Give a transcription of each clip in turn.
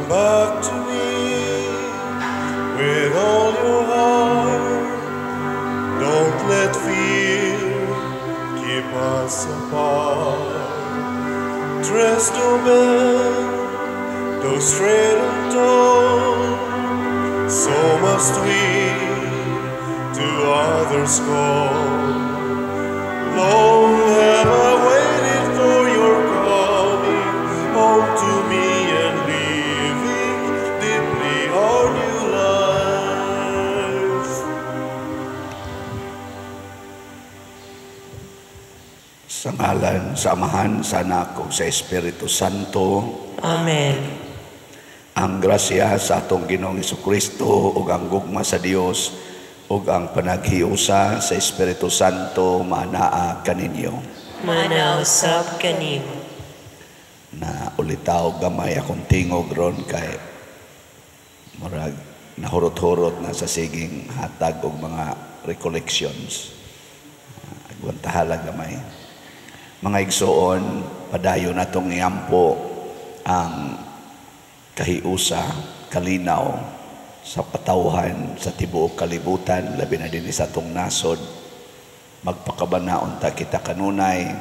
back to me with all your heart. Don't let fear keep us apart. Dressed to bend, though straight and tall, so must we to others call. Long have I waited for your coming home to me and living deeply our new life. Sa ngalan, sa Amahan, sa Anak, ug sa Espiritu Santo. Amen. Ang grasya sa atong Ginoong Jesucristo ug ang gugma sa Dios ug ang panaghiusa sa Espiritu Santo manaa kaninyo. Manausap kanimo. Na ulitaw gamay akong tingog ron kay murag nahurot-hurot na sa siging hatag og mga recollections. Agwan tahalag gamay. Mga igsoon, padayon natong iampo ang kahiusa, kalinaw sa patawhan sa tibuok kalibutan, labi na din sa atong nasod. Magpakabanaon ta kita kanunay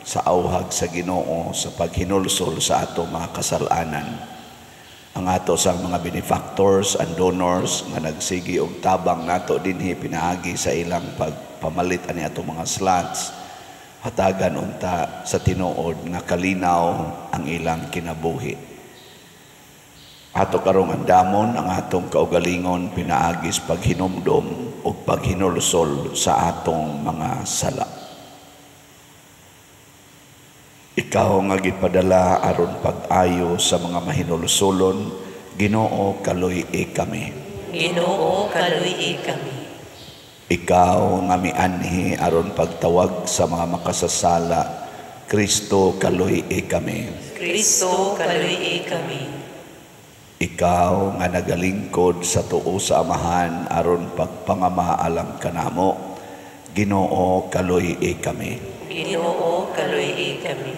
sa awhag sa Ginoo sa paghinulsol sa atong mga kasalanan. Ang ato sang mga benefactors and donors nga nagsigi og tabang nato dinhi pinaagi sa ilang pagpamalit ani atong mga slots, hatagan unta sa tinuod nga kalinaw ang ilang kinabuhi. Ato karong andamon ang atong kaugalingon pinaagis paghinumdom o paghinulsol sa atong mga sala. Ikaw nga gipadala aron pag-ayo sa mga mahinulsolon, Ginoo kaluy-i kami. Ginoo kaluy-i kami. Ikaw nga mianhi aron pagtawag sa mga makasasala, Kristo kaluy-i kami. Kristo kaluy-i kami. Ikaw nga nagalingkod sa tuo sa Amahan aron pagpangamaalang kanamo, Ginoo kaluy-i kami. Ginoo kaluy-i kami.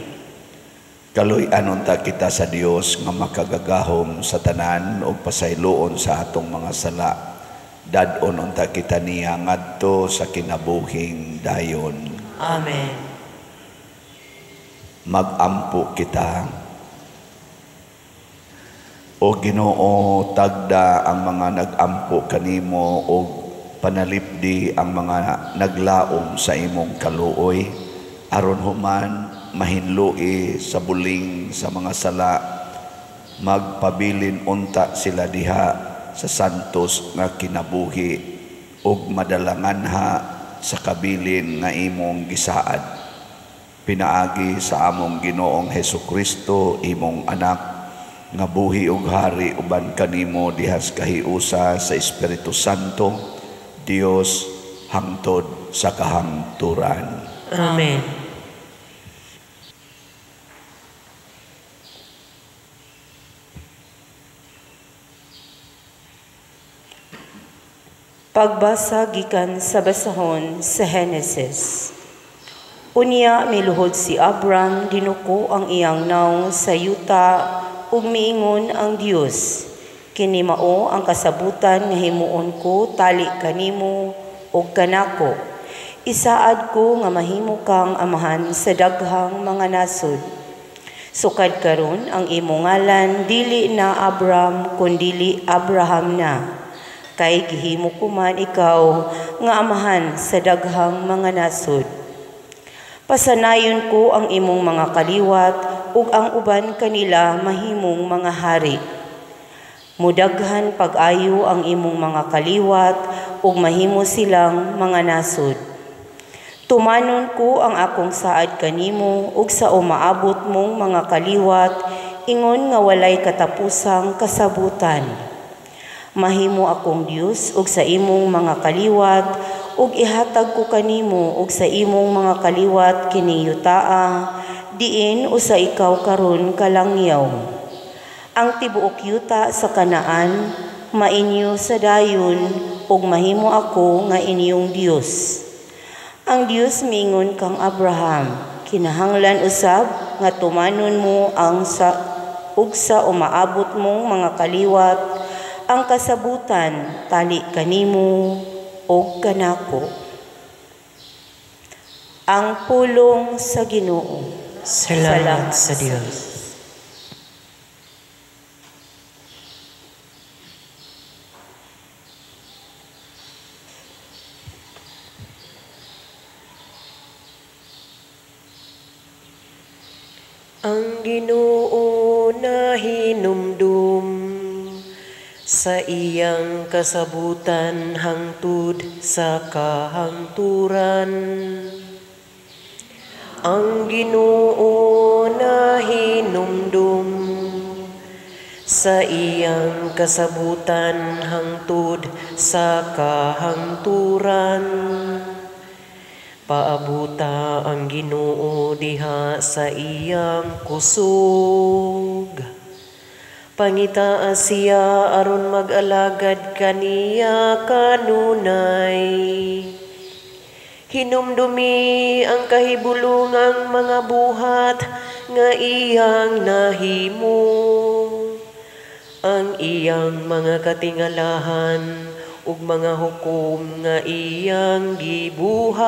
Kaluy-anon ta kita sa Dios nga makagagahom sa tanan o pasayloon sa atong mga sala. Dadon unta kita niya ngadto sa kinabuhing dayon. Amen. Magampo kita. O Ginoo, tagda ang mga nagampo kanimo o panalipdi ang mga naglaom sa imong kaluoy aron human mahinloi sa buling sa mga sala, magpabilin unta sila diha sa santos nga kinabuhi ug madalanganha sa kabilin nga imong gisaad. Pinaagi sa among Ginoong Hesukristo, imong anak, nga buhi ug hari uban kanimo dihas kahiusa sa Espiritu Santo, Dios hangtod sa kahangturan. Amen. Pagbasa gikan sa basahon sa Genesis. Unya miluhod si Abram, dinuko ang iyang naong sa yuta ug miingon ang Dios, kini mao ang kasabutan nga himuon ko tali kanimo ug kanako. Isaad ko nga mahimo kang amahan sa daghang mga nasod. Sukad karon ang imong ngalan dili na Abram kundi Abraham na. Kay gihimo ko man ikaw nga amahan sa daghang mga nasod. Pasanayon ko ang imong mga kaliwat ug ang uban kanila mahimong mga hari. Mudaghan pag-ayo ang imong mga kaliwat ug mahimo silang mga nasod. Tumanon ko ang akong saad kanimo ug sa umaabot mong mga kaliwat ingon nga walay katapusang kasabutan. Mahimo akong Dios ug sa imong mga kaliwat ug ihatag ko kanimo ug sa imong mga kaliwat kini yutaa diin usa ikaw karon kalangyaw. Ang tibuok yuta sa Kanaan mainyo sa dayon ug mahimo ako nga inyong Dios. Ang Dios miingon kang Abraham, kinahanglan usab nga tumanon mo ang ug sa umaabot mong mga kaliwat, ang kasabutan tali kanimo ug kanako. Ang pulong sa Ginoo. Salamat sa Diyos. Ang Ginoo na hinumdum sa iyang kasabutan hangtod sa kahangturan. Ang Ginoo na hinumdum sa iyang kasabutan hangtod sa kahangturan. Paabuta ang Ginoo diha sa iyang kusog. Pangita siya aron mag-alagad kaniya kanunay. Hinumdumi ang kahibulungang mga buhat nga iyang nahimo. Ang iyang mga katingalahan ug mga hukom nga iyang gibuhat.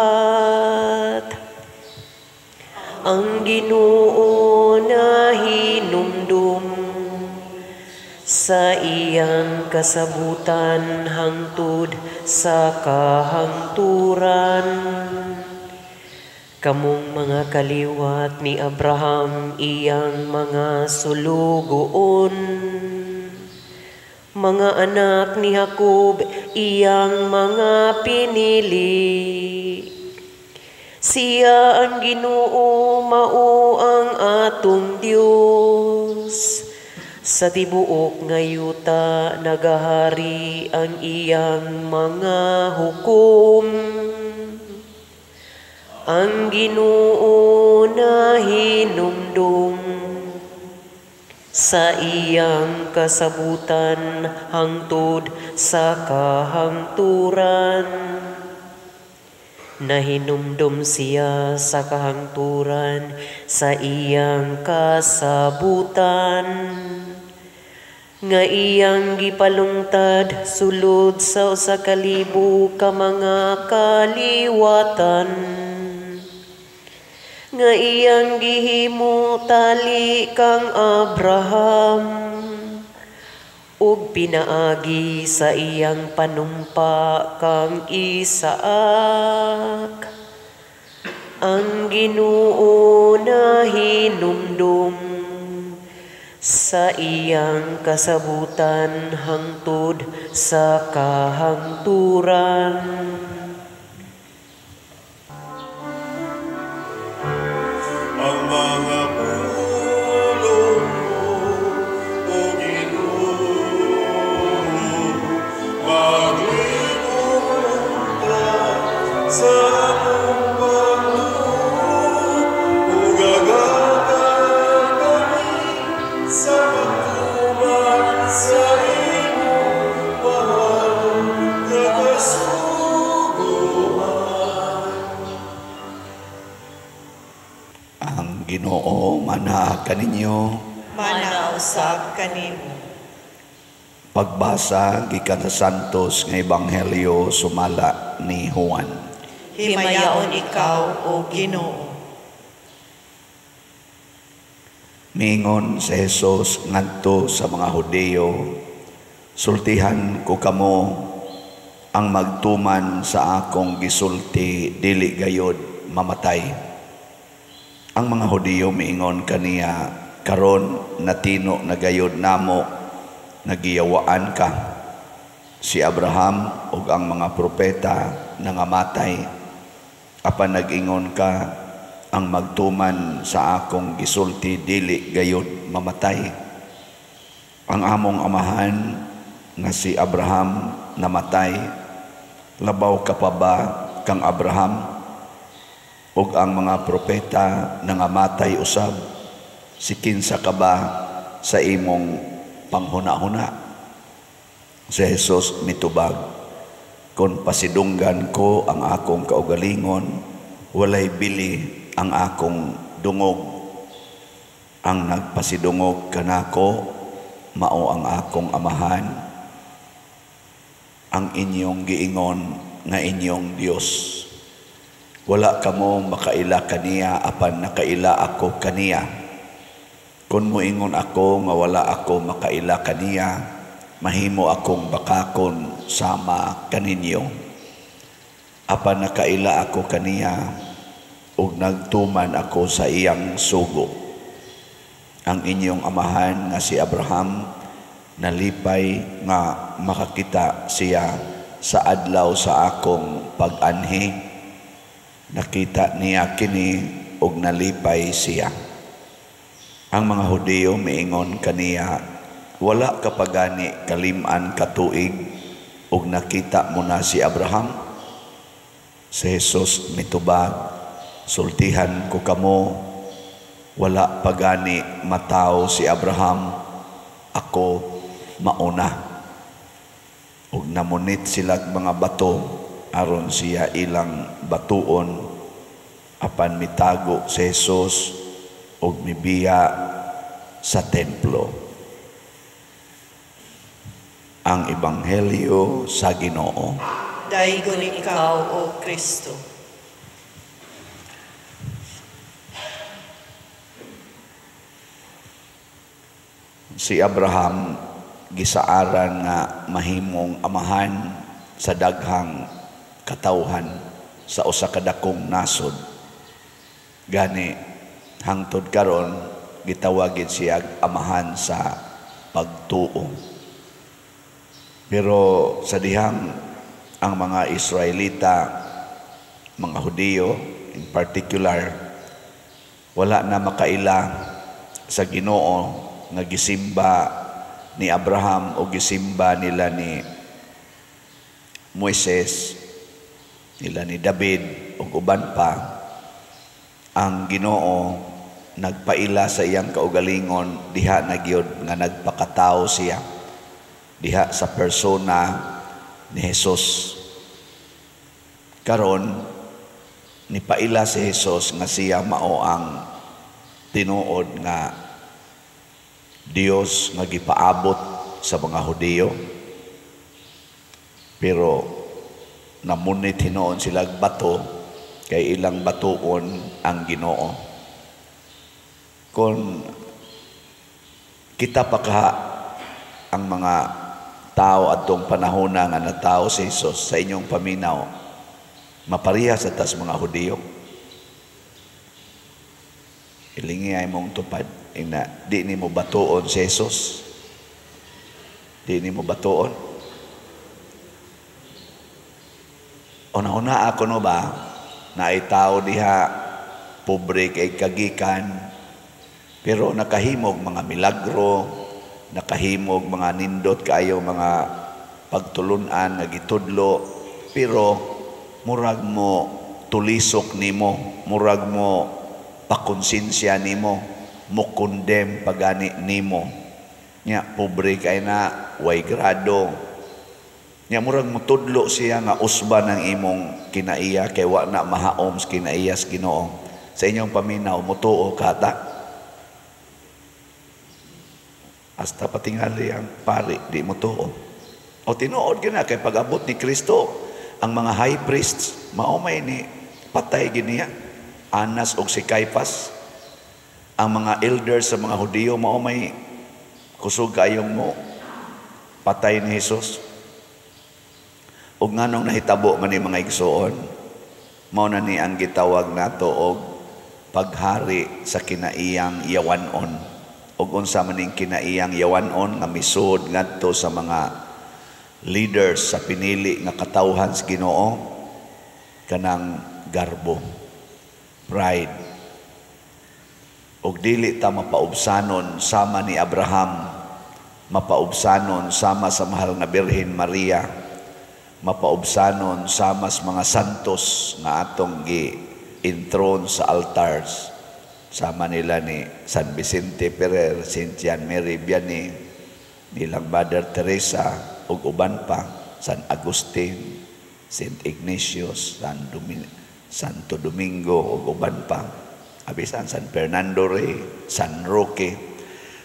Ang Ginoo na hinumdum sa iyang kasabutan hangtod sa kahangturan. Kamong mga kaliwat ni Abraham iyang mga sulugoon. Mga anak ni Jacob iyang mga pinili. Siya ang Ginoo mao ang atong Dios. Sa tibuok nga yuta nagahari ang iyang mga hukom. Ang Ginoo na hinumdum sa iyang kasabutan hangtod sa kahangturan. Nahinumdum siya sa kahangturan sa iyang kasabutan. Nga iyang gipalungtad sulod sa usa ka libo ka mga kaliwatan. Nga iyang gihimo tali kang Abraham ug pinaagi sa iyang panumpa kang Isaak. Ang Ginoo na hinumdum sa iyang kasabutan hangtod sa kahangturan. Ang mga pulong mo, O Ginoo, maglingkod ka sa among Panginoon, ug agagan kami sa pagtuman sa imong mahal nga kasuguan. Ang Ginoo manaag kaninyo. Manausab kanimo. Pagbasa gikan sa Santos nga Ebanghelyo sumala ni Juan. Himayaon ikaw, O Ginoo. Mingon si Jesus ngadto sa mga Hudiyo, sultihan ko kamo ang magtuman sa akong gisulti dili gayod mamatay. Ang mga Hudiyo miingon kaniya, karon natino na gayod namo nagiyawaan ka. Si Abraham ug ang mga propeta nangamatay, apan nag-ingon ka ang magtuman sa akong gisulti dili gayud mamatay. Ang among amahan nga si Abraham namatay, labaw ka pa ba kang Abraham? Ug ang mga propeta nangamatay usab, si kinsa ka ba sa imong panghuna-huna? Si Jesus mitubag, kung pasidunggan ko ang akong kaugalingon, walay bili ang akong dungog. Ang nagpasidungog kanako mao ang akong amahan, ang inyong giingon nga inyong Dios. Wala kamo makaila kaniya apan nakaila ako kaniya. Kung moingon ako nga wala ako makaila kaniya, mahimo akong bakakon sama kaninyo. Apan nakaila ako kaniya ug nagtuman ako sa iyang sugo. Ang inyong amahan nga si Abraham nalipay nga makakita siya sa adlaw sa akong pag-anhi. Nakita niya kini ug nalipay siya. Ang mga Hudiyo miingon kaniya, wala ka pagani kalim-an katuig ug nakita mo na si Abraham. Si Jesus mitubag, sultihan ko kamo, wala pagani mataw si Abraham, ako mauna. Ug namunit sila mga bato aron siya ilang batuon, apan mitago si Jesus ug mibiya sa templo. Ang Ebanghelyo sa Ginoo. Daigon ikaw, O Kristo. Si Abraham gisaaran nga mahimong amahan sa daghang katawhan sa usa ka dakong nasod. Gani hangtod karon gitawagin siya amahan sa pagtuo. Pero sa dihang ang mga Israelita, mga Hudiyo in particular, wala na makaila sa Ginoo nga gisimba ni Abraham o gisimba nila ni Moises, nila ni David o uban pa. Ang Ginoo nagpaila sa iyang kaugalingon diha na gyud nga nagpakatao siya diha sa persona ni Jesus. Karon nipaila si Jesus nga siya mao ang tinuod nga Dios nga gipaabot sa mga Hudiyo. Pero namunit hinuon sila bato kay ilang batuon ang Ginoo. Kung kita pa ka ang mga tao atong panahon nga natao si Jesus sa inyong paminaw, mapariha sa tas mga Hudiyo. Ilingi ay mong tupad, ina, di ni mo batuon si Jesus. Di ni mo batuon. Una-una ako no ba, na ay tao diha, pobre kay kagikan, pero nakahimog mga milagro, nakahimog mga nindot kaayo mga pagtulunan nga gitudlo, pero murag mo tulisok nimo, murag mo pakonsensya nimo, mo condemn pagani nimo. Nya pobre kay na way grado. Nya murag mo tudlo siya nga usban ng imong kinaiya kay wa na mahaom sa kinaiya sa Ginoo. Sa inyong paminaw mutuo kata. Hasta patingali ang pari, di mo tuo. O tinuod gina kay pag-abot ni Kristo, ang mga high priests, maumay ni patay giniya, Anas o si Caiphas. Ang mga elders sa mga Hudiyo, maumay kusog kayong mo, patay ni Jesus. O nga nung nahitabo man ni mga igsoon, mao na ni ang gitawag nato og paghari sa kinaiyang yawanon. Ug unsa man ning kinaiyang yawanon nga misud ngadto sa mga leaders sa pinili nga katawhan sa Ginoo, kanang garbo, pride. Ug dili ta mapaubsanon sama ni Abraham, mapaubsanon sama sa mahal nga Birhen Maria, mapaubsanon sama sa mga santos nga atong gi-intron sa altars. Sama nila ni San Vicente Ferrer, Saint John Mary Vianney, nilang Mother Teresa, ug uban pa, San Agustin, Saint Ignatius, Santo Domingo, ug uban pa. abisan San Fernando Rey, San Roque,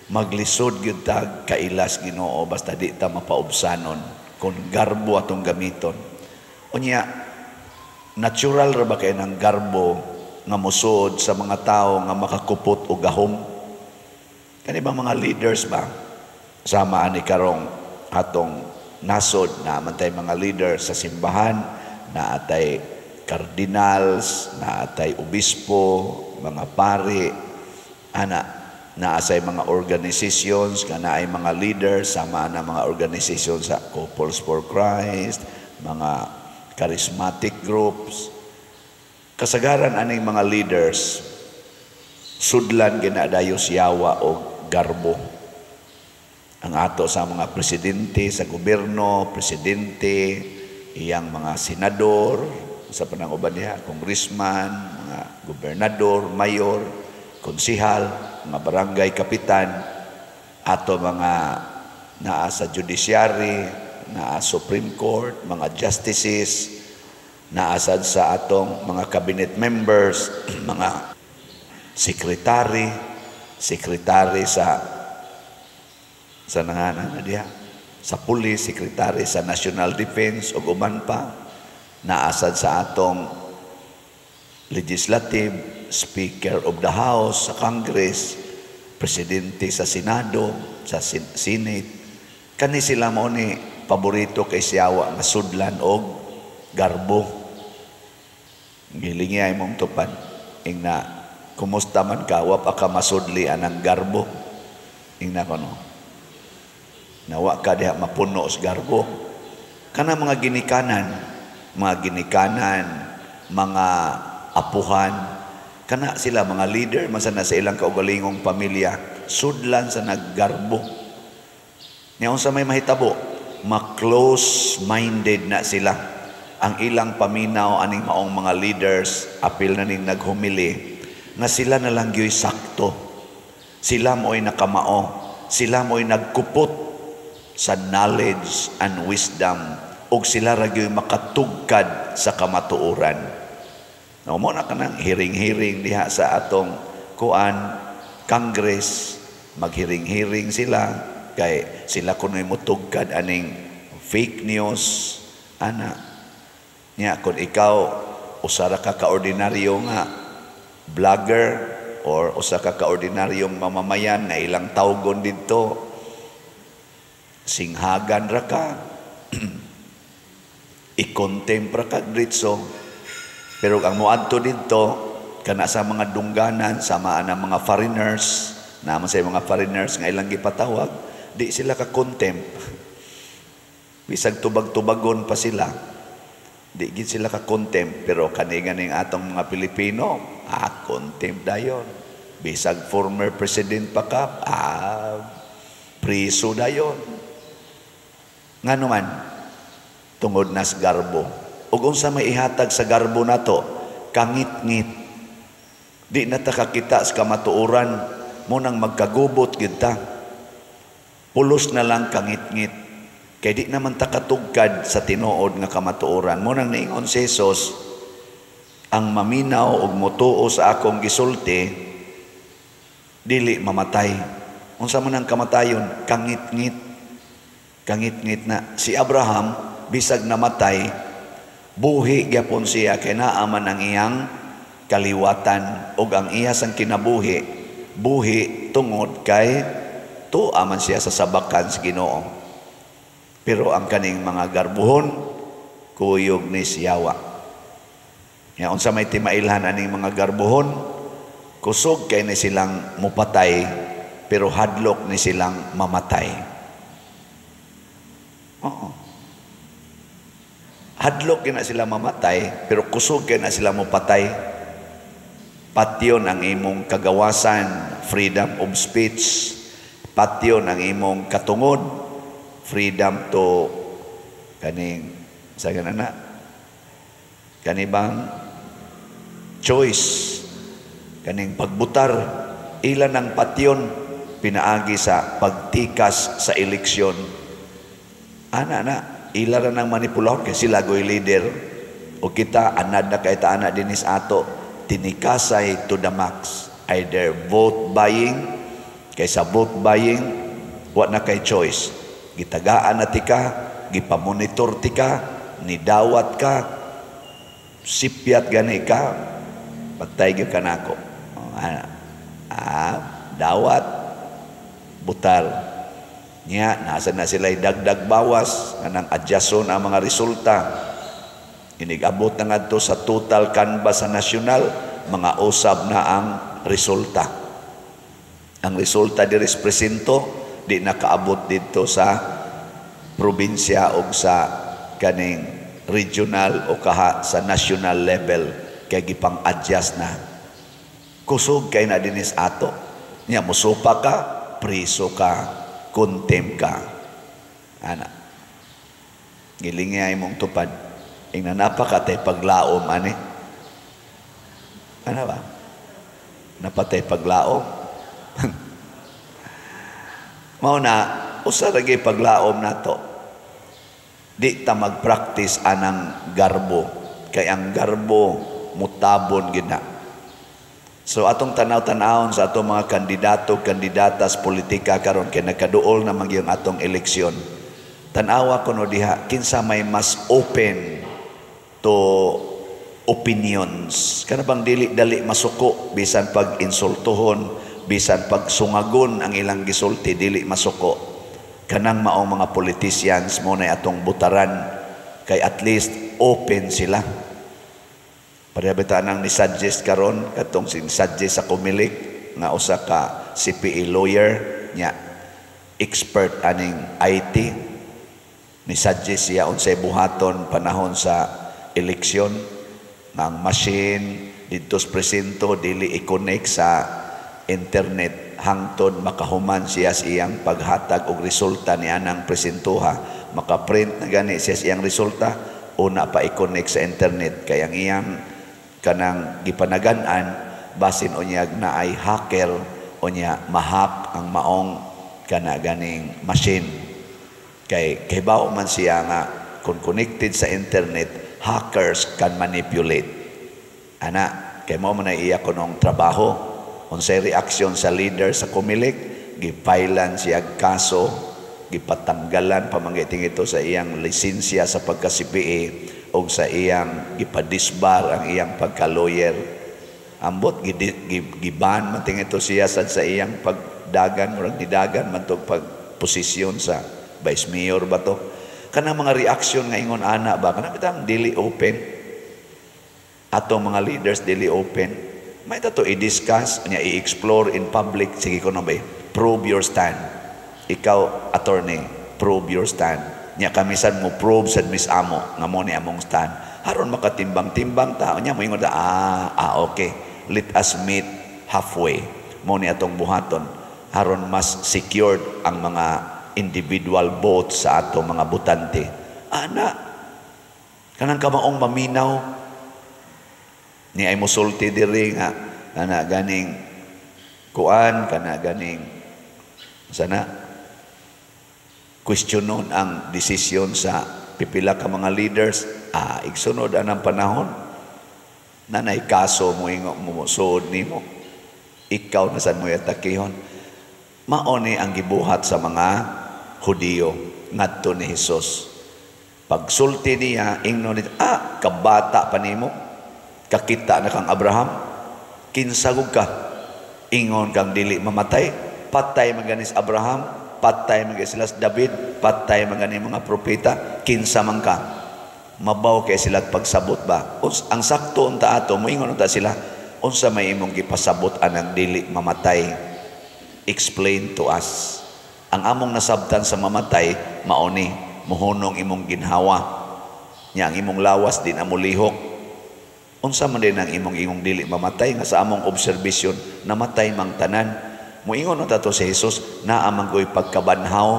maglisod gyud tag kailas Ginoo basta di ta mapaubsanon kung garbo atong gamiton. Unya, natural ra ba kay ng garbo nga musod sa mga tao nga makakupot o gahom? Kani ba mga leaders ba? Sama ani karong atong nasod na amantay mga leader sa simbahan, na atay cardinals, na atay obispo, mga pari, na asay mga organizations, nga ay mga leaders, sama na mga organizations sa Couples for Christ, mga charismatic groups. Kasagaran aning mga leaders, sudlan ginadayos yawa o garbo. Ang ato sa mga presidente sa gobyerno, presidente, iyang mga senador, sa pananguban niya, congressman, mga gobernador, mayor, konsihal, mga barangay kapitan, ato mga naa sa judiciary, naa Supreme Court, mga justices, naasad sa atong mga cabinet members, mga sekretary sa nanganan diha, sa police, sekretary sa National Defense ug uban pa, naasad sa atong legislative, Speaker of the House sa Congress, presidente sa Senado, sa Senate. Kani sila mo ni paborito kay siyawa nga sudlan og garbo. Gilingi ay mong tupad ingna kumusta man ka wa pa ka masudli anang garbo. Ingna kono. Nawa ka diha mapuno sa garbo. Kana mga ginikanan, mga apuhan, kana sila mga leader masana sa ilang kaugalingong pamilya, sudlan sa naggarbo. Nya unsa may mahitabo, ma-close-minded na sila. Ang ilang paminaw aning maong mga leaders, apil na ning naghumili, nga sila na lang gyoy sakto. Sila mo'y nakamao, sila mo'y nagkupot sa knowledge and wisdom, ug sila ra gyoy makatugkad sa kamatuoran. No mo na kanang hiring-hiring diha sa atong Congress, maghiring-hiring sila kay sila kunoy motugkad aning fake news ana. Nya kun ikaw usa ra ka ordinaryo nga vlogger or usa ka ordinaryong mamamayan nga ilang tawgon didto, singhagan ra ka, i-contempra ka dritso, pero ang muadto dito kana sa mga dungganan, sama na mga foreigners, naman sa mga foreigners nga ilang gipatawag, di sila ka contempt. Bisag tubag-tubagon pa sila, di gid sila ka contempt, pero kani-ganing atong mga Pilipino, contempt dayon. Bisag former president pa ka, priso dayon. Nga naman, tungod nas garbo. Ug unsa may ihatag sa garbo nato, kangit-ngit. Di na ta kakita sa kamatuoran, mo nang magkagubot gid ta. Pulos na lang kangit-ngit. Kay di naman ta katugkad sa tinuod nga kamatuoran. Mo nang niingon si Jesus, ang maminaw ug motuo sa akong gisulti, dili mamatay. Unsa man ang kamatayon? Kangit-ngit. Kangit-ngit na. Si Abraham, bisag namatay, buhi gyapon siya kay naaman ang iyang kaliwatan ug ang iya sang kinabuhi, buhi tungod kay tuaman siya sa sabakan sa Ginoo. Pero ang kaning mga garbuhon, kuyog ni siyawa. Nya unsa may timailhan aning mga garbuhon, kusog kay ni silang mupatay, pero hadlok ni silang mamatay. Hadlok na sila mamatay, pero kusog na sila mapatay. Patyon ang imong kagawasan, freedom of speech. Patyon ang imong katungod, freedom to kaning sa ganana, kanibang choice, kaning pagbutar. Ilan ang patyon pinaagi sa pagtikas sa eleksyon. Ila ra nang manipulahon kay sila goy leader o kita anad na kay taana dinis ato tinikasay to the max. Either vote buying, kaysa vote buying, wa na kay choice. Gitagaan na tika, gipamonitor tika, nidawat ka, sipyat gani ka, patay gyud ka nako. Dawat, butal. Nya, nasa na sila'y dagdag bawas, anang adyason ang mga resulta. Inigabot na nga to sa total canvas sa nasyonal, mga usab na ang resulta. Ang resulta di presento, di nakaabot dito sa probinsya o sa kaning regional o kaha sa national level, kaya gipang adjust na. Kusog kay na dinis ato. Nya, musupa ka, priso ka, contempt ka. Ana. Gilingay mong tupad. Ingnan napakatay paglaom, ani. Ano ba? Napatay paglaom. Mao na, usa lagi paglaom nato. Di ta mag-practice anang garbo. Kay ang garbo, mutabon gina. So atong tanaw-tanawon sa atong mga kandidato, kandidatas politika karon kay nagkaduol na magyong atong eleksyon. Tanawa ko no diha kinsa may mas open to opinions. Kana bang dili-dali masuko bisan pag insultuhon, bisan pag sungagon ang ilang gisulti dili masuko. Kanang maong mga politicians mo na atong butaran kay at least open sila. Parehabilitaan ang ni-suggest karon katong sin-suggest sa Comelec nga usa ka CPA lawyer nya expert aning IT ni-suggest siya unsay buhaton panahon sa eleksyon ng machine dito sa presinto dili i-connect sa internet hangtod makahuman siya sa iyang paghatag og resulta ni anang presintuha, makaprint na gani siya sa iyang resulta, una pa i-connect sa internet kay ang iyang kanang gipanagan-an basin unyag na ay hacker unya mahack ang maong kana ganing machine kay bawo man siya nga kung connected sa internet hackers can manipulate ana kay mao man iya kunong trabaho unsay reaksyon sa leader sa Comelec gipailan siya kaso gipatanggalan pamanggiting ito sa iyang lisensya sa pagka-CPA o sa iyang gipadisbar ang iyang pagka-lawyer. Ambot giban man ting ito siya sa iyang pagdagan murag nidagan man tog pagposisyon sa vice mayor ba to. Kanang mga reaksyon nga ingon ana ba kanang bitang dili open. Atong mga leaders dili open. May tato i-discuss nya i-explore in public sige ko na ba prove your stand. Ikaw attorney prove your stand. Nya kamisan mo probe sa Miss Amo nga mo ni among stand aron makatimbang-timbang ta nya moingon okay let us meet halfway mo ni atong buhaton aron mas secured ang mga individual votes sa atong mga botante ana kanang kamaong maminaw ni ay musulti diri nga ana ganing kuan kana ganing sana questionon ang desisyon sa pipila ka mga leaders igsunod anang panahon nanay kaso mo ingok mo suod nimo ikaw na san mo yatakihon mao ni ang gibuhat sa mga Hudiyo ngadto ni Hesus pagsulti niya ingnon kabata pa nimo kakita na kang Abraham kinsagog ka ingon kang dili mamatay patay maganis Abraham patay mga sila sa David, patay mga ni mga propeta, kinsa man ka. Mabaw kay sila pagsabot ba? Ang sakto unta ato, moingon unta sila, unsa may imong gipasabot anang dili mamatay. Explain to us. Ang among nasabtan sa mamatay, mauni, muhunong imong ginhawa. Nya ang imong lawas din amulihok. Unsa man din ang imong dili mamatay nga sa among obserbasyon, namatay mang tanan. Muingon na tato si Jesus na amang ko'y pagkabanhaw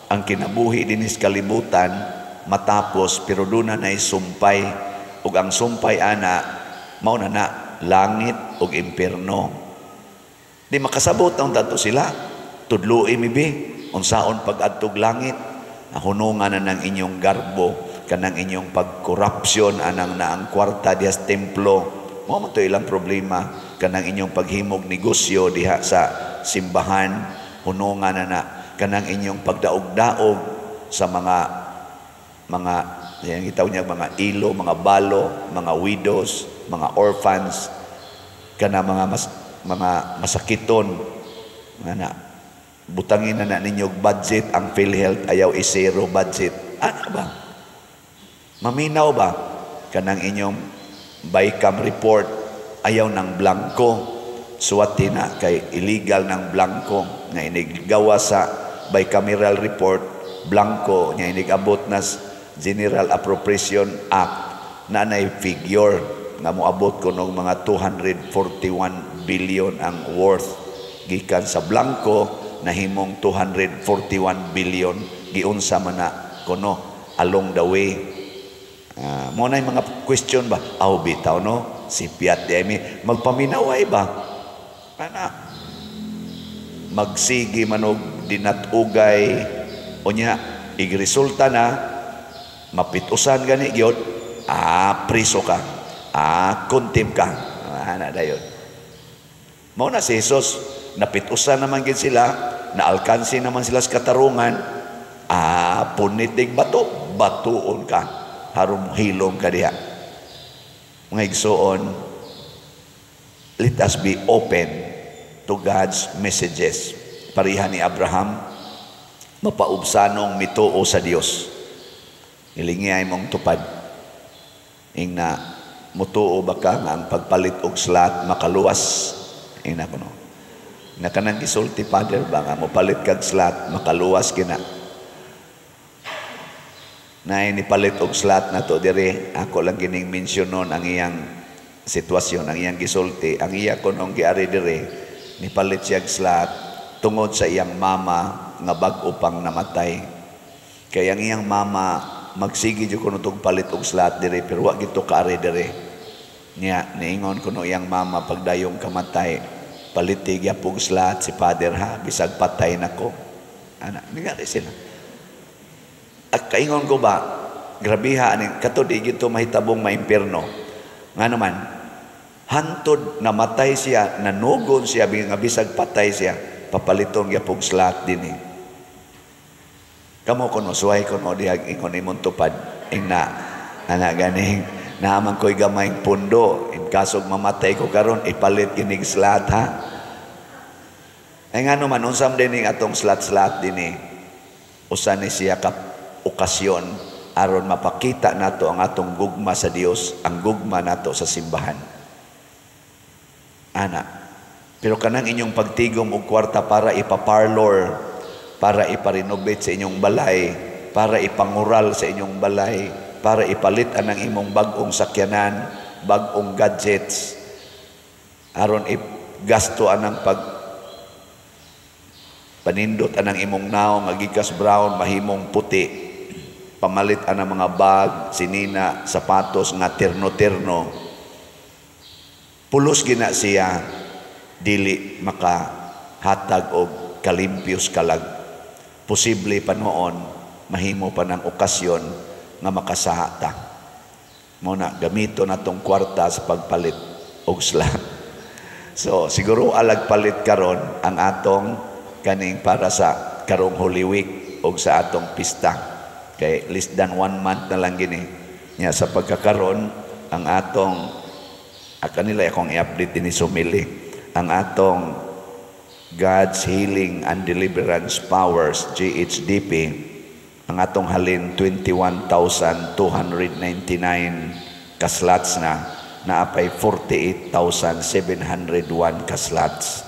ang kinabuhi dinis kalibutan matapos pero doon na sumpay ug ang sumpay ana mao na langit ug impierno. Di makasabot ang tato sila tudloi mibi unsaon pag-adtog langit hunungan na ng inyong garbo kanang inyong pagkorupsyon anang na ang kwarta dias templo Mo man to ilang problema kanang inyong paghimog negosyo diha sa simbahan, hunungan na kanang inyong pagdaog-daog sa mga yan gitaw niya mga ilo, mga balo, mga widows, mga orphans, kana mga masakiton nga butangin na ninyong budget ang PhilHealth ayaw isero budget. Ano ba? Maminaw ba kanang inyong BICAM report ayaw ng blanco, suwati na kay illegal ng blanco nga inigawa sa bicameral report blanco nga inigabot na General Appropriation Act na nay figure nga moabot ko ng mga 241 billion ang worth gikan sa blanco na himong 241 billion giunsa man na kuno along the way. Mo na yung mga question ba? Bitaw no? Si Piat Demi magpaminaway ba? Ana magsigi manog dinatugay o niya igresulta na mapitusan gani gyud priso ka kontim ka ana dayon. Mao na si Jesus napitusan naman gid sila naalkansi naman sila sa katarungan punitig batuon ka harum hilom ka diha. Mga igsoon, let us be open to God's messages. Parihan ni Abraham mapaubsanong mituo sa Dios. Ilingiyay mong tupad. Ingna mutuo ba ka nga ang pagpalit og slat makaluwas? Ingna kuno. Na kanang gisulti Father ba nga mopalit kag slat makaluwas kina. Na inipalit og slat na to dire ako lang gining mensyonon ang iyang sitwasyon, ang iyang gisulti, ang iya kunong giari dire nipalit siya og slat tungod sa iyang mama nga bag-o pang namatay. Kaya ang iyang mama magsigi jud kuno tog palit og slat dire pero wa gito kaari dire. Nya niingon kuno iyang mama pagdayong kamatay paliti gyapog slat si Father ha bisag patay nako. Ana ningari sila. At kaingon ko ba grabiha aning katod gito mahitabong maimpierno. Nga naman hantod namatay siya nanugon siya nga bisag patay siya papalitong gyapog slat dinhi. Kamo kuno suway kuno diag ingon imong tupad ingna ana ganing naaman ko'y gamayng pundo in kasog mamatay ko karon ipalit kinig slat ha. Ay nga naman unsam dining atong slat dinhi usa ni siya ka okasyon aron mapakita nato ang atong gugma sa Dios, ang gugma nato sa simbahan. Ana. Pero kanang inyong pagtigom og kwarta para ipaparlor, para iparenovate sa inyong balay, para ipangural sa inyong balay, para ipalit ang imong bag-ong sakyanan, bag-ong gadgets, aron igasto anang panindot anang imong naong magikas brown mahimong puti. Pamalit ang mga bag, sinina, sapatos nga terno-terno. Pulos gina siya dili makahatag og kalimpios kalag. Posible pa noon mahimo pa ng okasyon nga makasaha ta. Muna gamito na tong kwarta sa pagpalit og slat. So siguro alag palit karon ang atong kaning para sa karong Holy Week og sa atong pista. Kay less than 1 month na lang gini. Nya sa pagkakaron ang atong kanila akong i-update ni sumili ang atong God's Healing and Deliverance Powers GHDP ang atong halin 21,299 kaslots na naapay 48,701 kaslots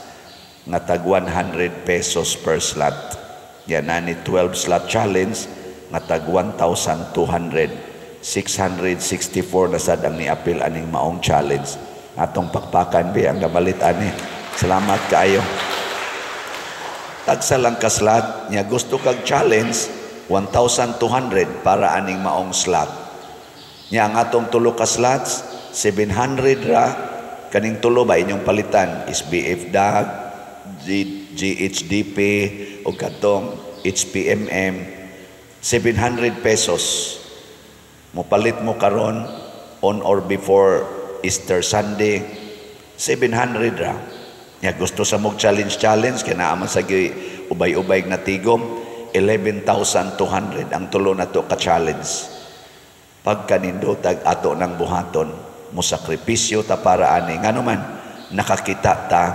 nga tag 100 pesos per slot. Yan na ni 12 slot challenge nga tag 1,200 664 na sad ang niapil aning maong challenge. Atong pakpakan bi ang gabalit ani. Salamat kaayo. Tagsa lang ka slot nya gusto kag challenge 1,200 para aning maong slot. Nya ang atong tulo ka slots 700 ra kaning tulo ba inyong palitan SBF DAG, GHDP o katong HPMM 700 pesos mo palit mo karon on or before Easter Sunday, 700 ra. Ya gusto sa mog challenge kaya naaman sa ubay-ubay na tigom, 11,200 ang tulo na to ka-challenge. Pagkanindotag ato ng buhaton, musakripisyo ta para ani. Nga naman, nakakita ta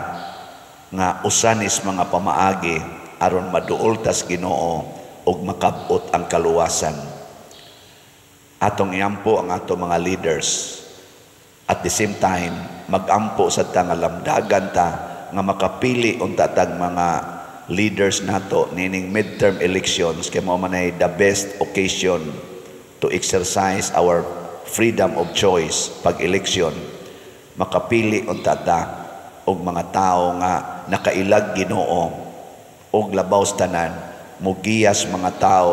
nga usanis mga pamaagi aron maduol tas Ginoo og makabot ang kaluwasan. Atong iampo ang ato mga leaders. At the same time, magampo sa ta nga lamdagan ta nga makapili unta tag mga leaders nato nining midterm elections kay mao man ay the best occasion to exercise our freedom of choice pag election. Makapili unta ta og mga tao nga nakailag Ginoo og labaw sa tanan, mugiyas mga tao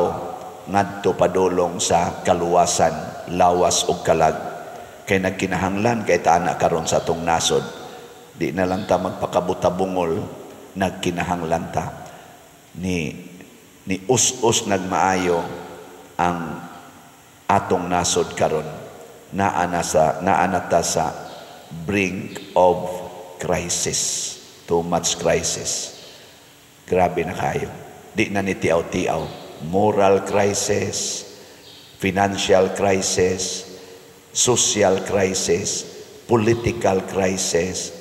ngadto padulong sa kaluwasan, lawas ug kalag. Kay nagkinahanglan kay taana karon sa atong nasod. Di na lang ta magpakabutabungol, nagkinahanglan ta ni us-us nagmaayo ang atong nasod karon. Naana ta sa brink of crisis, too much crisis. Grabe na kayo. Di na ni tiaw-tiaw. Moral crisis, financial crisis, social crisis, political crisis,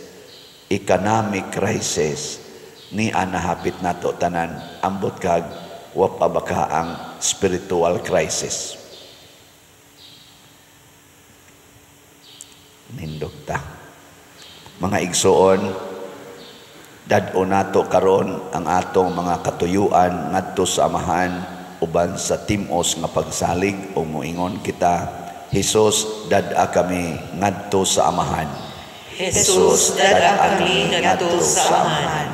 economic crisis, ni anahapit nato tanan, ambot kag wapabaka ang spiritual crisis. Nindog ta. Mga igsoon, dad-o nato karon ang atong mga katuyuan ngadto sa amahan uban sa timos nga pagsalig o moingon kita, Hesus, dad-a kami ngadto sa amahan. Jesus, dad-a kami ngadto sa amahan.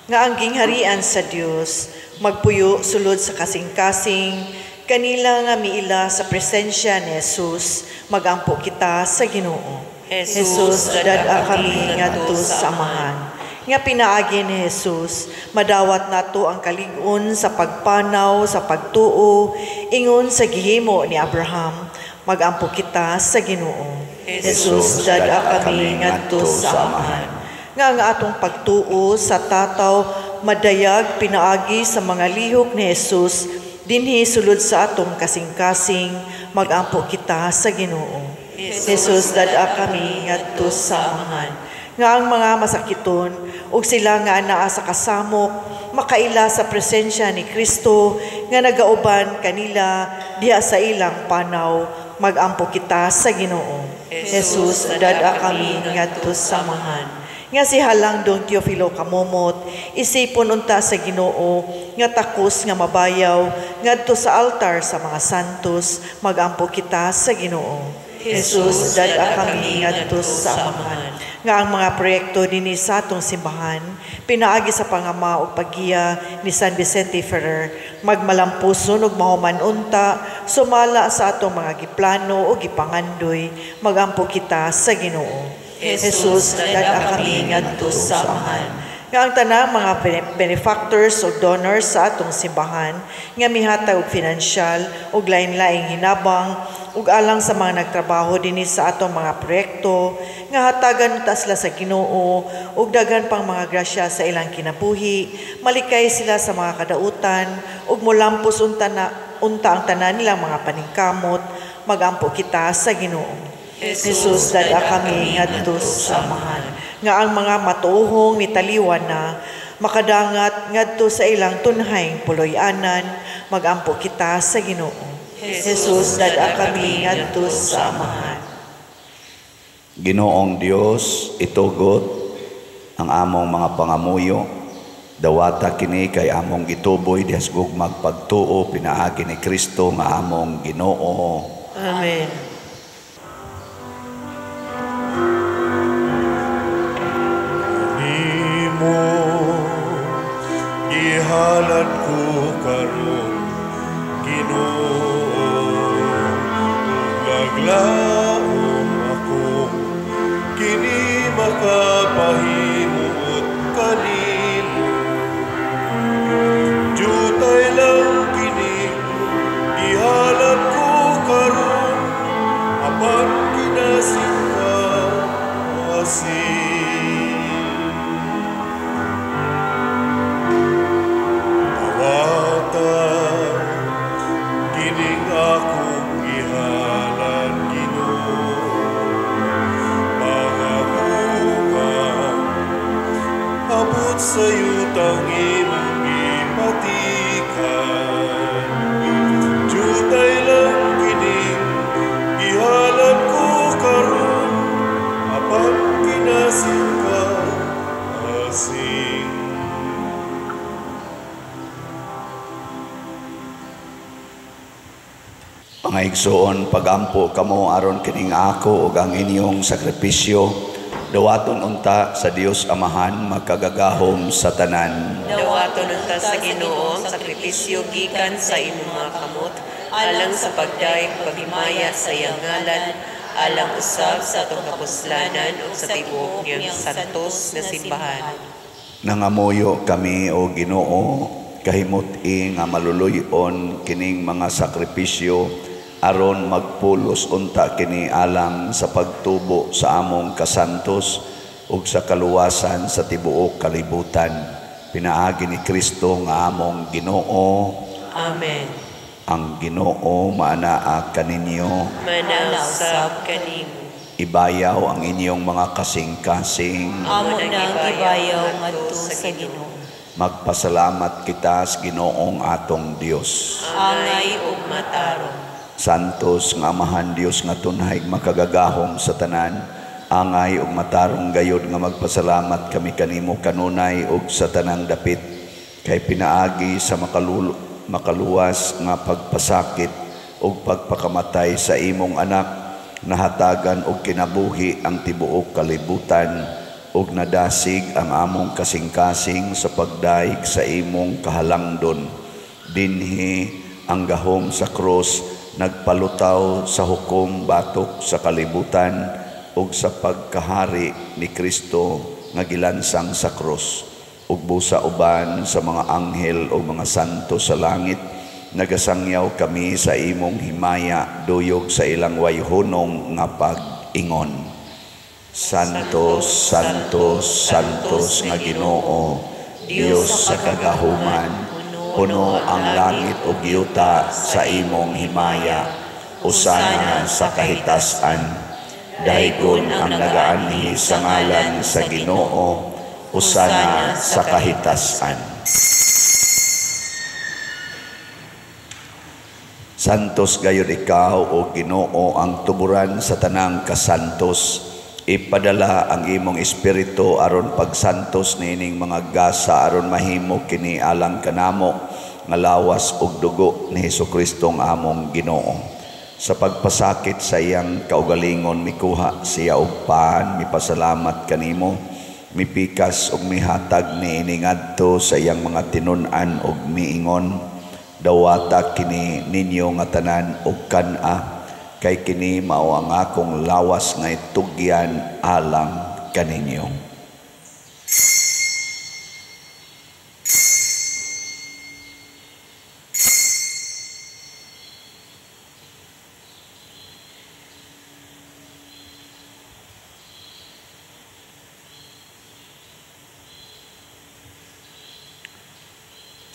Nga ang gingharian sa Dios magpuyo sulod sa kasing-kasing kanila nga miila sa presensya ni Jesus, magampo kita sa Ginoo. Jesus, dad-a kami ngadto sa amahan. Nga pinaagi ni Jesus, madawat nato ang kalig-on sa pagpanaw, sa pagtuo, ingon sa gihimo ni Abraham, magampo kita sa Ginoo. Jesus, dad-a kami ngadto sa amahan. Nga ang atong pagtuo sa tataw, madayag pinaagi sa mga lihok ni Jesus, dinhi sulod sa atong kasing-kasing, magampo kita sa Ginoo. Jesus, dad-a kami ngadto sa amahan. Nga ang mga masakiton, ug sila nga anaa sa kasamok, makaila sa presensya ni Kristo, nga nagauban kanila diha sa ilang panaw, magampo kita sa Ginoo. Jesus, dad-a kami ngadto sa amahan. Nga si Halangdong Teofilo Kamomot, isipon unta sa Ginoo, nga takos nga mabayaw, ngadto sa altar sa mga santos, magampo kita sa Ginoo. Jesus, dad-a kami ngadto sa amahan. Nga ang mga proyekto dinhi sa atong simbahan, pinaagi sa pangama o paggiya ni San Vicente Ferrer, magmalampuson ug mahuman unta, sumala sa atong mga giplano o gipangandoy, magampo kita sa Ginoo. Jesus, dad-a kami ngadto sa amahan. Nga ang tanang mga benefactors o donors sa atong simbahan, nga mihatag og finansyal o lain-laing hinabang, ug alang sa mga nagtrabaho dinhi sa atong mga proyekto, nga hatagan unta sila sa Ginoo, ug daghan pang mga grasya sa ilang kinabuhi, malikay sila sa mga kadautan, ug molampos unta ang tanan nilang mga paningkamot, magampo kita sa Ginoo. Jesus, dad-a kami ngadto sa amahan. Nga ang mga matuhong mitaliwan na, makadangat ngadto sa ilang tunhayng puloy-anan, magampo kita sa Ginoo. Jesus, dad-a kami ngadto sa amahan. Ginoong Dios, itugot ang among mga pangamuyo, dawata kini kay among gituboy dihas gugmag pagtuo pinaagi ni Kristo nga among Ginoo. Amen. Ihalan ko karon, Ginoo, naglaom ako, kini makapahimot kanimo. Jutay lang kini, ihalan ko karon, apan kinasingka Abot sa yutang imong ipatikan. Jutay lang kining gihalad ko karon, apan kinasing ka asing. Mga igsoon, pagampo kamo aron kining ako ug ang inyong sakripisyo, dawaton unta sa Dios Amahan magkagagahom sa tanan. Dawaton unta sa Ginoo ang sakripisyo gikan sa imong mga kamot, alang sa pagdayeg paghimaya sa iyang ngalan, alang usab sa atong kapuslanan ug sa tibuok niyang santos nga simbahan. Nangamuyo kami o Ginoo, kahimot-i nga maluluyon kining mga sakripisyo aron magpulos unta kini alang sa pagtubo sa among kasantos ug sa kaluwasan sa tibuok kalibutan. Pinaagi ni Kristo nga among Ginoo. Amen. Ang Ginoo maanaa kaninyo. Manausab kanimo. Ibayaw ang inyong mga kasing-kasing. Amo nang ibayaw ngadto sa Ginoo. Magpasalamat kita sa Ginoong atong Dios. Angay ug matarong. Santos nga Amahan Dios nga tunay makagagahom sa tanan, angay ug matarong gayud nga magpasalamat kami kanimo kanunay ug sa tanang dapit kay pinaagi sa makaluwas nga pagpasakit ug pagpakamatay sa imong anak, nahatagan og kinabuhi ang tibuok kalibutan ug nadasig ang among kasing-kasing sa pagdaig sa imong kahalangdon. Dinhi ang gahom sa krus nagpalutaw sa hukom batok sa kalibutan ug sa pagkahari ni Kristo nga gilansang sa krus ug busa uban sa mga anghel o mga santo sa langit, nagasangyaw kami sa imong himaya duyog sa ilang wayhunong nga pag-ingon. Santos, Santos, Santos nga Ginoo, Dios sa kagahuman, puno ang langit ug yuta sa imong himaya, usana sa kahitasan. Daygon ang nagaanhi sa ngalan sa Ginoo, usana sa kahitasan. Santos gayud ikaw o Ginoo ang tuburan sa tanang kasantos. Ipadala ang imong espiritu aron pagsantos nining mga gasa aron mahimo kini alang kanamo nga lawas ug dugo ni Hesukristo ang among Ginoo. Sa pagpasakit sa iyang kaugalingon mikuha siya og paan, mipasalamat kanimo, mipikas ug mihatag niini ngadto sa iyang mga tinun-an ug miingon, dawata kini ninyo nga tanan og kan-a, kay kini mao ang akong lawas nga itugyan alang kaninyo.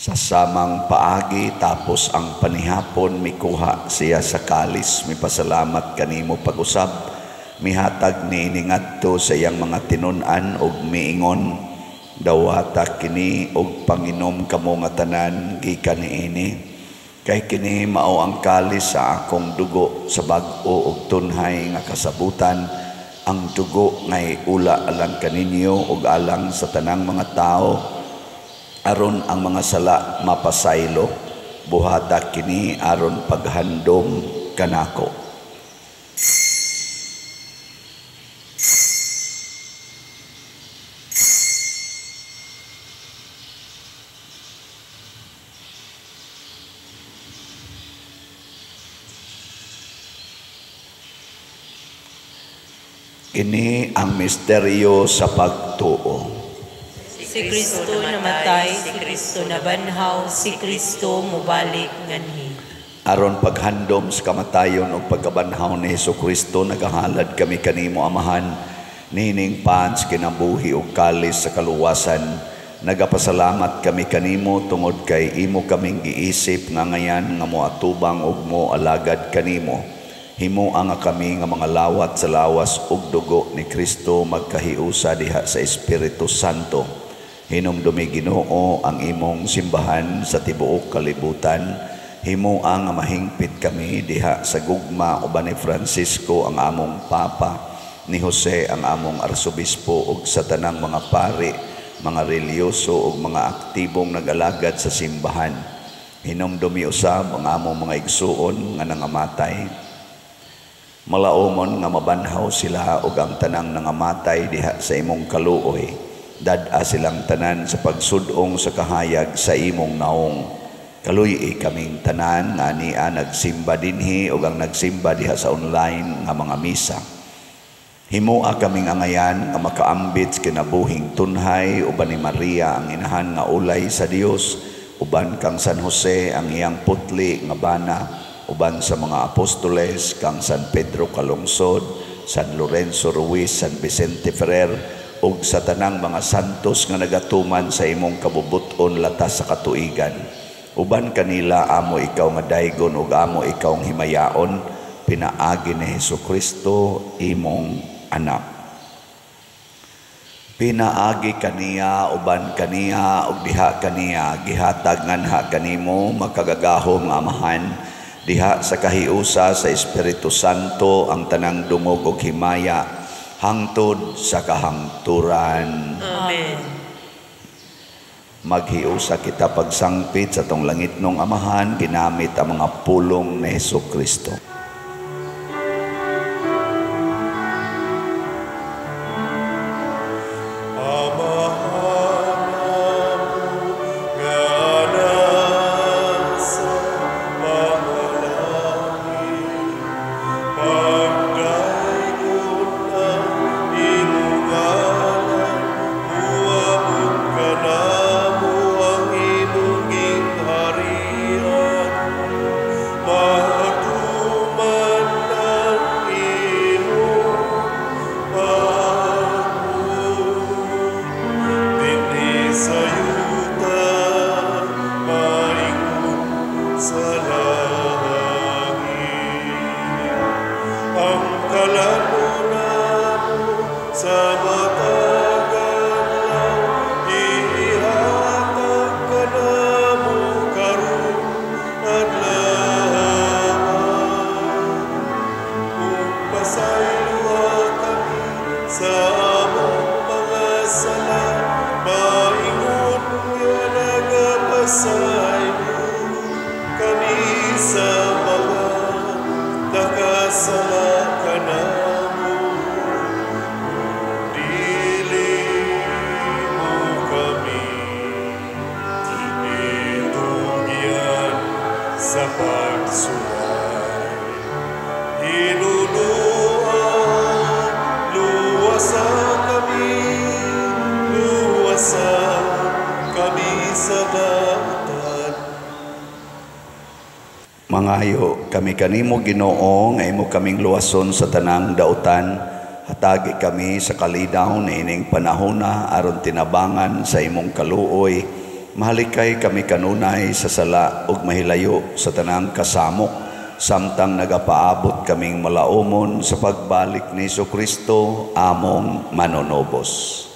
Sa samang paagi tapos ang panihapon mikuha siya sa kalis, mipasalamat kanimo pag-usab, mihatag niini ngadto sa iyang mga tinun-an ug miingon, dawata kini og panginom kamo nga tanan gikan niini, kay kini mao ang kalis sa akong dugo sa bag-o ug tunhay nga kasabutan, ang dugo nga ula alang kaninyo ug alang sa tanang mga tao, aron ang mga sala mapasaylo, buhata kini aron paghandom kanako. Kini ang misteryo sa pagtuo. Si Kristo namatay, si Kristo nabanhaw, si Kristo mubalik nganhi. Aron paghandom sa kamatayon o pagkabanhaw ni Hesukristo, nagahalad kami kanimo Amahan, nining pans kinabuhi o kalis sa kaluwasan. Nagapasalamat kami kanimo tungod kay imo kaming giisip nga ngayan nga moatubang ug mo alagad kanimo. Himuang nga kami nga mga lawat sa lawas ug dugo ni Kristo magkahiusa diha sa Espiritu Santo. Hinumdumi Ginoo ang imong simbahan sa tibuok kalibutan. Himua nga mahingpit kami diha sa gugma uban ni Francisco ang among Papa, ni Jose ang among Arsobispo ug sa tanang mga pari, mga reliyoso ug mga aktibong nag-alagad sa simbahan. Hinumdumi usab ang among mga igsuon nga nangamatay. Malaumon nga mabanhaw sila ug ang tanang nangamatay diha sa imong kaluoy. Dad-a silang tanan sa pagsudong sa kahayag sa imong naong. Kaluy kaming tanan nga niya nagsimba dinhi ug ang nagsimba diha sa online nga mga misa. Himua kaming angayan nga makaambit kinabuhing tunhay uban ni Maria ang inahan nga ulay sa Dios, uban kang San Jose ang iyang putli nga bana, uban sa mga apostoles kang San Pedro Calungsod, San Lorenzo Ruiz, San Vicente Ferrer, ug sa tanang mga santos nga nagatuman sa imong kabubuton latas sa katuigan. Uban kanila amo ikaw nga daygon ug amo ikaw ang himayaon, pinaagi ni Hesukristo imong anak. Pinaagi kaniya uban kaniya ug diha kaniya gihatag nganha kanimo makagagahom nga amahan, diha sa kahiusa sa Espiritu Santo ang tanang dungog ug himaya hangtod sa kahangturan. Amen. Maghiusa kita pagsangpit sa tong langit nung amahan, ginamit ang mga pulong ni Hesukristo. Mangayo kami kanimo Ginoo nga imo kaming luwason sa tanang dautan, hatagi kami sa kalidaw na ining panahona aron tinabangan sa imong kaluoy. Mahalikay kami kanunay sa sala ug mahilayo sa tanang kasamok, samtang nagapaabot kaming malaumon sa pagbalik ni Hesukristo among manonobos.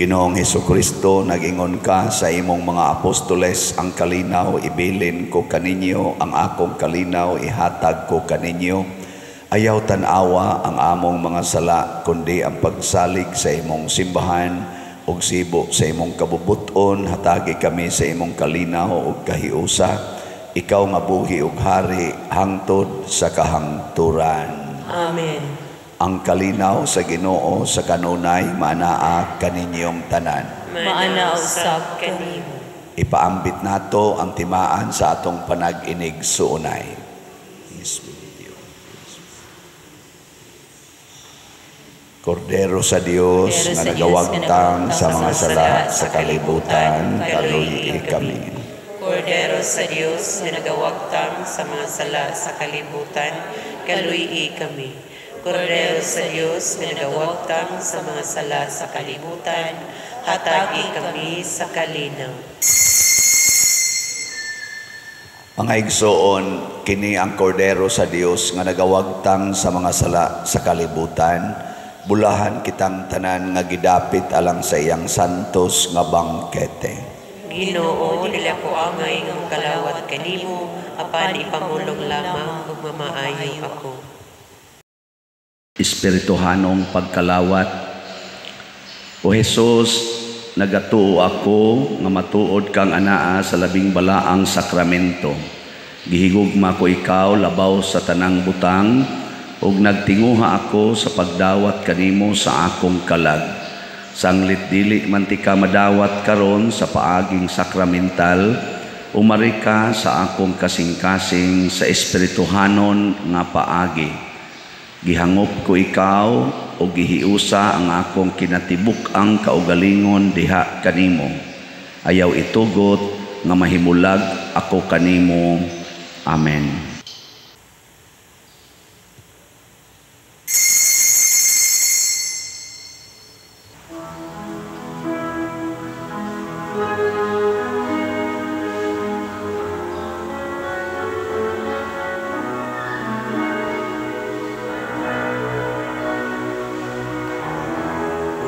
Ginoong Hesukristo, nag-ingon ka sa imong mga apostoles, ang kalinaw ibilin ko kaninyo, ang akong kalinaw ihatag ko kaninyo. Ayaw tanawa ang among mga sala, kundi ang pagsalig sa imong simbahan ug sibo sa imong kabubuton. Hatagi kami sa imong kalinaw ug kahiusa, ikaw nga buhi ug hari hangtod sa kahangturan. Amen. Ang kalinaw sa Ginoo sa kanunay manaa kaninyong tanan. Maana usab kanimo. Ipaambit nato ang timaan sa atong panag-inig suunay. Kordero sa Dios nga nagawagtang sa mga sala sa kalibutan, kaluyi kami. Kordero sa Dios nga nagawagtang sa mga sala sa kalibutan, kaluyi kami. Kordero sa Dios nga nagawagtang sa mga sala sa kalibutan, hatagi kami sa kalinaw. Mga igsoon, kini ang kordero sa Dios nga nagawagtang sa mga sala sa kalibutan, bulahan kitang tanan nga gidapit alang sa iyang santos nga bangkete. Ginoo, nila ko angay nga kalawat kanimo, apan ipamulong lamang ug mamaayo ako. Espirituhanong pagkalawat. O Jesus, nagatuo ako nga matuod kang anaa sa labing balaang sakramento. Gihigugma ko ikaw labaw sa tanang butang, ug nagtinguha ako sa pagdawat kanimo sa akong kalag. Sanglit dili man ti ka madawat karon sa paaging sakramental, umari ka sa akong kasing-kasing sa espirituhanon nga paagi. Gihangop ko ikaw o gihiusa ang akong kinatibuk-ang kaugalingon diha kanimo. Ayaw itugot nga mahimulag ako kanimo. Amen.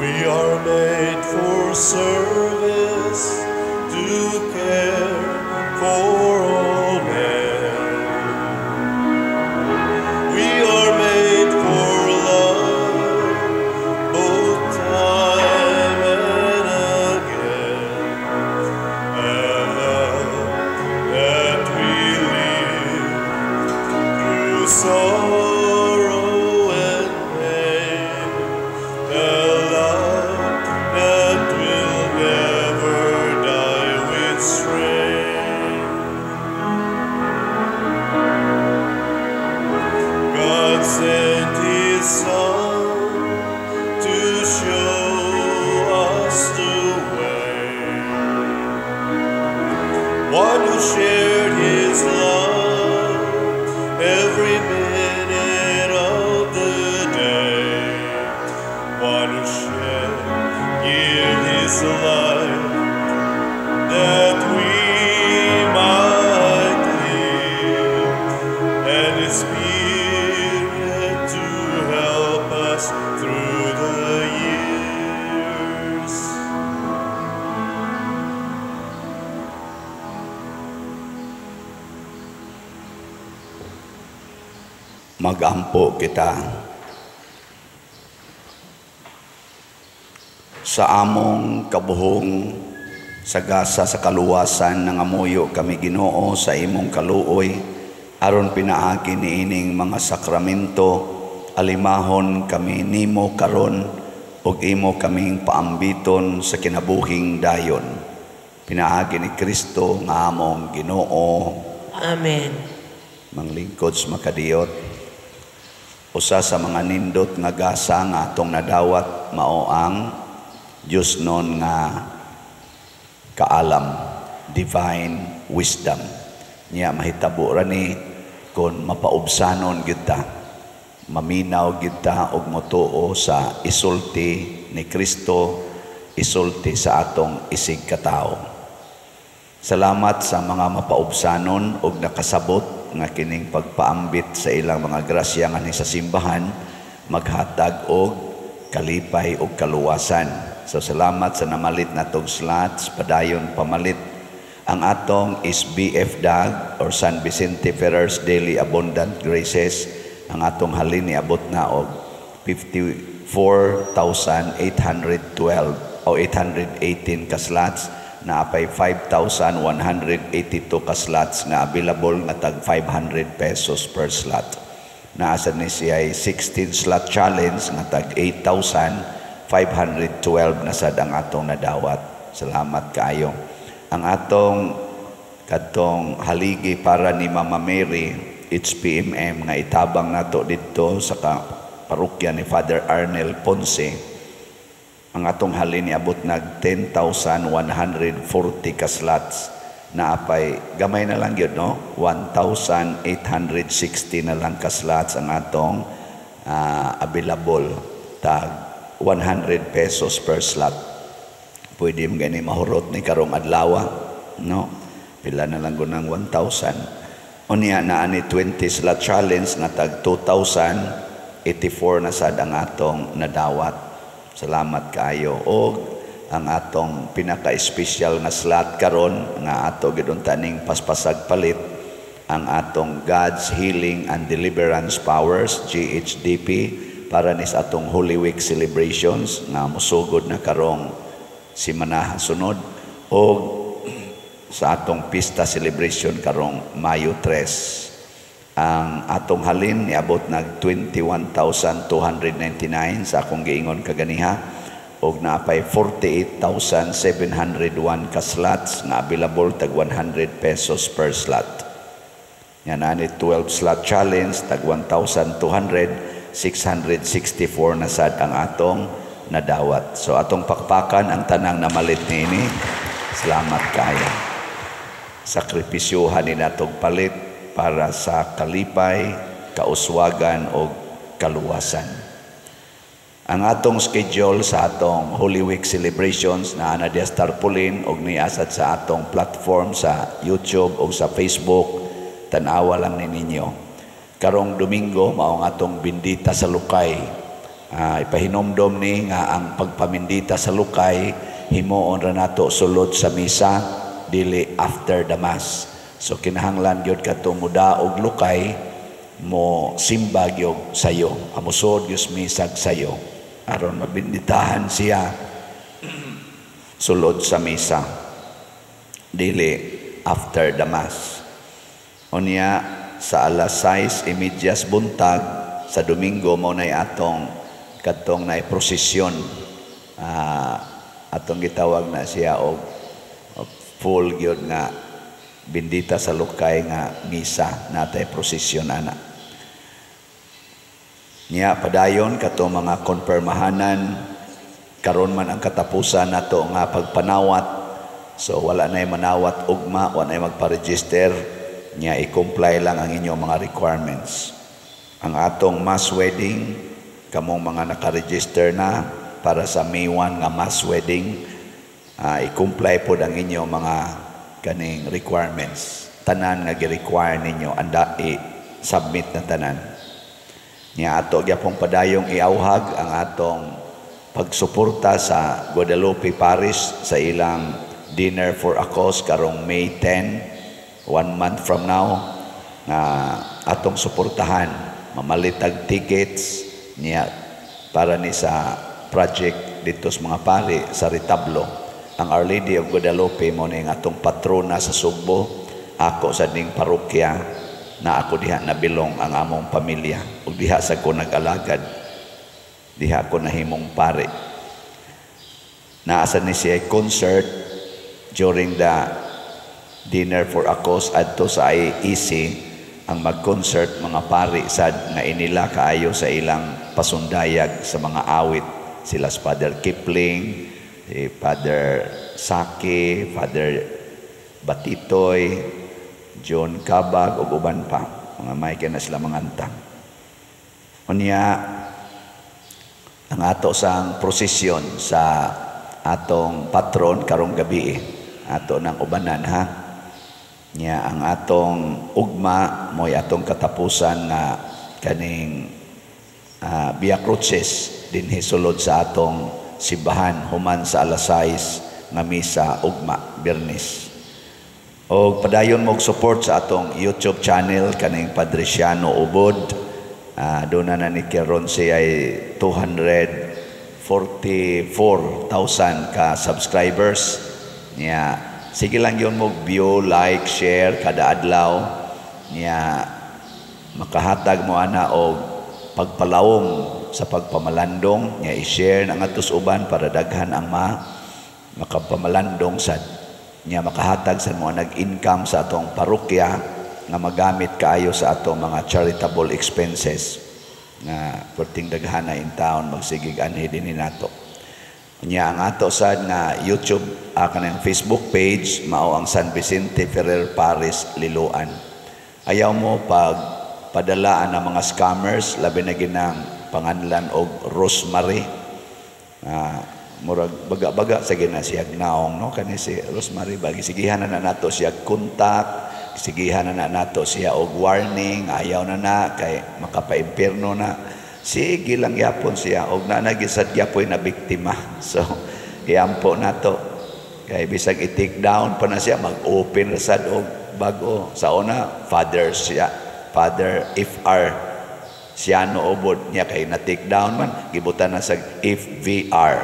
We are made for service, to care for all men. We are made for love, both time and again. And love that we live through sorrow and pain. The love that will never die with strength. God sent His Son to show us the way. One who shared His love every minute of the day. One who shed, give His life, that we might live, and His Spirit to help us through the years. Magampo kita sa among kabuhong sagasa sa kaluwasan nangamuyo kami Ginoo sa imong kaluoy aron pinaagi niining mga sakramento alimahon kami nimo karon ug imo kaming paambiton sa kinabuhing dayon. Pinaagi ni Kristo nga among Ginoo. Amen. Manglingkod sa makadiyot. Usa sa mga nindot nga gasa nga atong nadawat mao ang Diyos nun nga kaalam, divine wisdom. Niya mahitabo ra ni kung mapaubsanon gyud ta, maminaw gyud ta og motuo sa isulti ni Kristo, isulti sa atong isig katao. Salamat sa mga mapaubsanon og nakasabot nga kining pagpaambit sa ilang mga grasya nga ni sa simbahan maghatag og kalipay og kaluwasan. So salamat sa namalit natong slots, padayon pamalit ang atong SBF DAG or San Vicente Ferrers Daily Abundant Graces. Ang atong halin ni abot na og 54,812 o 818 ka slots, na apay 5,182 ka slots nga available nga tag 500 pesos per slot. Naasa ni siya 16 slot challenge nga tag 8,512 na sad ang atong nadawat. Salamat kaayo. Ang atong kadtong haligi para ni Mama Mary HPMM nga itabang nato dito sa parokya ni Father Arnel Ponce. Ang atong halin niabot nag 10,140 ka slots naapay gamay na lang yun, no? 1,860 na lang ka slots ang atong available. Tag 100 pesos per slot. Pwede mo gani mahurot ni karong adlaw, no? Pila na lang gunang 1,000. Unya na ani 20 slot challenge na tag 2,084 na sad ang atong nadawat. Salamat kaayo. Og ang atong pinaka-espesyal nga slot karon nga ato gidon taning paspasag palit ang atong God's Healing and Deliverance Powers, GHDP, para nis atong Holy Week celebrations nga musugod na karong simana sunod o sa atong pista celebration karong Mayo 3. Ang atong halin niabot nag 21,299 sa akong giingon kaganiha, og naapay 48,701 ka slots nga available tag 100 pesos per slot. Yan ani 12 slot challenge tag 1,200, 664 na sad ang atong nadawat. So atong pakpakan ang tanang namalit niini. Salamat kayo. Sakripisyohan ni natong palit para sa kalipay, kauswagan o kaluwasan. Ang atong schedule sa atong Holy Week celebrations na ana dias tarpaulin og niasad sa atong platform sa YouTube o sa Facebook, tan-awa lang ninyo. Karong Domingo mao ang atong bindita sa Lukay. Ipahinomdom ni nga ang pagpamindita sa Lukay himuon ra nato sulod sa misa dili after the mass. So kinahanglan gyud kadto muda og Lukay mo simba gyud sayo, amusod gyud misag sayo aron mabinditahan siya sulod sa misa dili after the mass. Unya sa alas 6:30 buntag sa Domingo mo nay atong kadtong nay prosesyon, atong gitawag na siya og full gyud nga bindita sa Lukay nga misa natay prosesyon ana. Nya padayon kato mga konpermahanan karon man ang katapusan nato nga pagpanawat. So wala nay manawat ugma, wala nay magpa-register, nya i-comply lang ang inyong mga requirements. Ang atong mass wedding kamong mga naka-register na para sa May 1 nga mass wedding, i-comply pod ang inyong mga kaning requirements. Tanan nga gi-require ninyo anda i-submit na tanan. Nya ato gyapong padayong iauhag ang atong pagsuporta sa Guadalupe Parish sa ilang dinner for a cause karong May 10, 1 month from now, na atong suportahan mamalitag tickets niya para ni sa project dito sa mga pari sa retablo. Ang Our Lady of Guadalupe mo ning atong patrona sa Sugbo. Ako sa ding parokya na ako diha nabilong ang among pamilya ug diha sa ko nag-alagad, diha ko nahimong pare. Naasa ni siya concert during the dinner for a cause adto sa IEC ang mag-concert mga pari sad nga inila kaayo sa ilang pasundayag sa mga awit. Sila si Father Kipling, si Father Saki, Father Batitoy, John Cabag o uban pa, mga may na sila manganta. Unya ang ato sang prosesyon sa atong patron karong gabi, ato ng ubanan ha. Nya ang atong ugma mo'y atong katapusan na kaning Via Crucis dinhi sulod sa atong simbahan human sa alas 6 nga misa ugma Biyernes. O padayon mo support sa atong YouTube channel kaning Padre Siano Ubod. Doon na ni Keron siya ay 244,000 ka subscribers. Nya sige lang yun mo view, like, share kada adlaw. Nya makahatag mo ana og pagpalawom sa pagpamalandong. Nya i-share na atos uban para daghan ang makapamalandong sad. Nya makahatag sa mga nag-income sa atong parokya nga magamit kaayo sa atong mga charitable expenses nga perting daghana in town magsigig anhi dinhi nato. Nya ang ato sad nga YouTube kanang Facebook page mao ang San Vicente Ferrer Paris Liloan. Ayaw mo pag padalaan ang mga scammers labi na ginang panganlan og Rosemary. Murag baga-baga sa gina siya naong no kani si Rosemary bagi sigihan na nato siya kontak, sigihan na nato siya og warning, ayaw na kay makapaimpierno na. Sige lang yapon siya og nanagisad yapoy na biktima. So iampo nato kay bisag i-take down pa na siya mag-open ra sad og bago sa una father siya, father FR siya no obod niya kay na-take down man gibutan na sa FVR.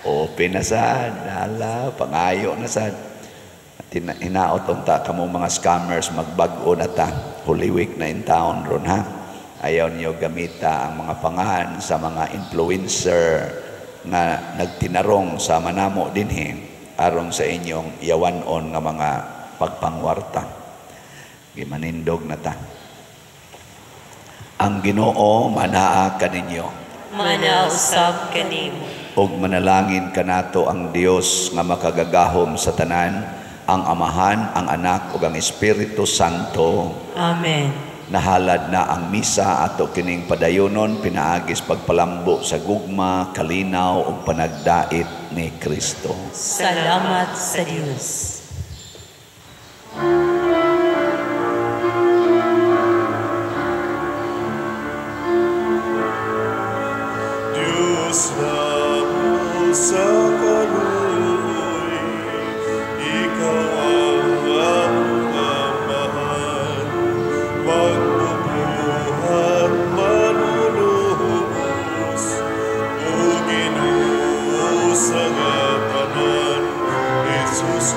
Open na sad, hala pangayo na sad. Hinaot unta kamo mga scammers magbag-o na ta. Holy Week na in town ron ha. Ayaw niyo gamita ang mga pangahan sa mga influencer na nagtinarong sa manamo dinhi aron sa inyong yawanon nga mga pagpangwarta. Gimanindog na ta. Ang Ginoo manaa kaninyo. Manausab kanimo. Og manalangin kanato ang Dios nga makagagahom sa tanan, ang Amahan, ang Anak ug ang Espiritu Santo. Amen. Nahalad na ang misa ato kining padayonon pinaagis pagpalambo sa gugma, kalinaw ug panagdait ni Kristo. Salamat sa Dios. Diyos na sa kaluoy, ikaw ang among amahan, magbubuhat manunubos, o Ginoo sa ngatanan, Jesus